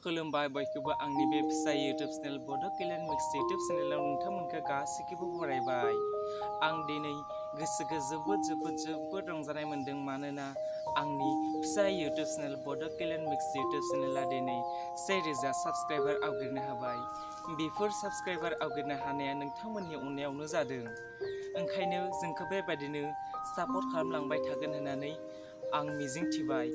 खुलुमबाय बयखौबो आंनि बे फिसा YouTube चेनेल बड' केलेन मिक्स YouTube चेनेलाव नोंथांमोनखौ गासैखौबो बरायबाय। आं दिनै गोसोखौ जोबोद रंजानाय मोन्दों मानोना आंनि फिसा YouTube चेनेल बड' केलेन मिक्स YouTube चेनेला दिनै 1000 साबस्क्राइबार आवगिरनो हाबाय। बेफोर साबस्क्राइबार आवगिरनो हानाया नोंथांमोननि अननायावनो जादों। ओंखायनो जोंखौ बेबायदिनो सापर्ट खालामलांबाय थागोन होननानै आं मिजिंथिबाय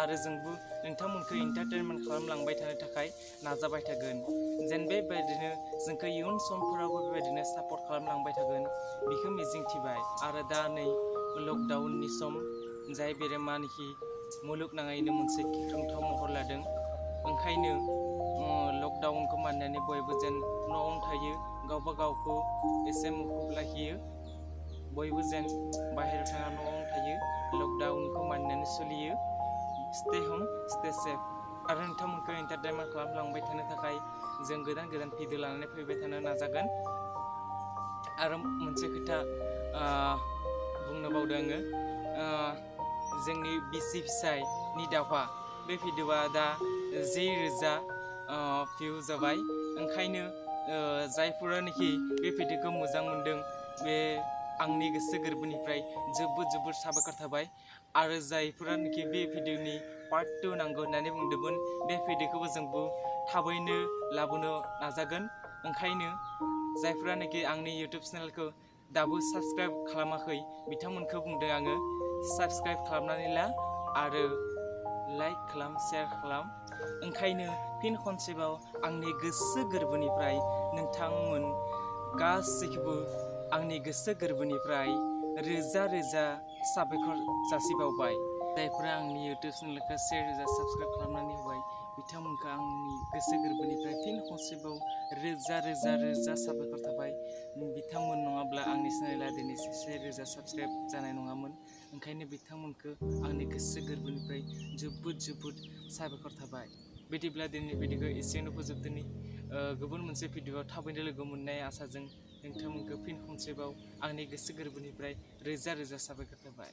आरो जोंबो नोंथांमोनखौ एन्टारटेनमेन्ट खालामलांबाय थानो थाखाय नाजाबाय थागोन। जेन बेबायदिनो जोंखौ इयुन समफोरावबो बेबायदिनो सापर्ट खालामलांबाय थागोन बेखौ मिजिंथिबाय। आरो दा नै लकडाउननि सम जाय बेरामानोखि मुलुगनाङैनो मोनसे गिख्रंथाव महर लादों। ओंखायनो लकडाउनखौ मानिनानै बयबो जेन न'आवनो थायो, गावबा गावखौ एसे मुखुब लाखियो। बयबो जेन बाहेरायाव थाङा न'आवनो थायो, लकडाउनखौ मानिनानै सोलियो। स्टे हम स्टे सेफ। आरो नोंथांमोनखौ एन्टारटेनमेन्ट खालामलांबाय थानो थाखाय जों गोदान भिडिअ लानानै फैबाय थानो नाजागोन। आरो मोनसे खोथा बुंनो बावदों आङो, जोंनि बिसि फिसायनि दावहा बे भिडिअआ दा 10,000 भिउ जाबाय। ओंखायनो जायफोरानोखि बे भिडिअखौ मोजां मोनदों बे आंनि गोसो गोरबोनिफ्राय जोबोद साबायखर थाबाय। आरो जायफोरानोखि बे भिडिअनि पार्ट 2 नांगौ होननानै बुंदोंमोन बे भिडिअखौबो जोंबो थाबैनो लाबोनो नाजागोन। ओंखायनो जायफोरानोखि आंनि YouTube चेनेलखौ दाबो साबस्क्राइब खालामाखै बिथांमोनखौ बुंदों आङो, साबस्क्राइब खालामनानै ला आरो लाइक खालाम, शेयार खालाम। ओंखायनो फिन खनसेबाव आंनि गोसो गोरबोनिफ्राय नोंथांमोन गासैखौबो आंनि गोसो गोरबोनिफ्राय रोजा साबायखर जासिबावबाय। जायफोरा आंनि YouTube चेनेलखौ 1000 साबस्क्राइब खालामनानै होबाय बिथांमोनखौ आंनि गोसो गोरबोनिफ्राय फिन खनसेबाव रोजा साबायखर थाबाय। बिथांमोन नङाब्ला आंनि चेनेला दिनै 1000 साबस्क्राइब जानाय नङामोन। ओंखायनो बिथांमोनखौ आंनि गोसो गोरबोनिफ्राय जोबोद साबायखर थाबाय। बिदिब्ला दिनैनि भिडिअखौ एसेयावनो फोजोबदोनि। गुबुन मोनसे भिडिअआव थाबैनो लोगो मोननाय आसाजों नोंथांमोनखौ फिन खनसेबाव आंनि गोसो गोरबोनिफ्राय रोजा साबायखर थाबाय।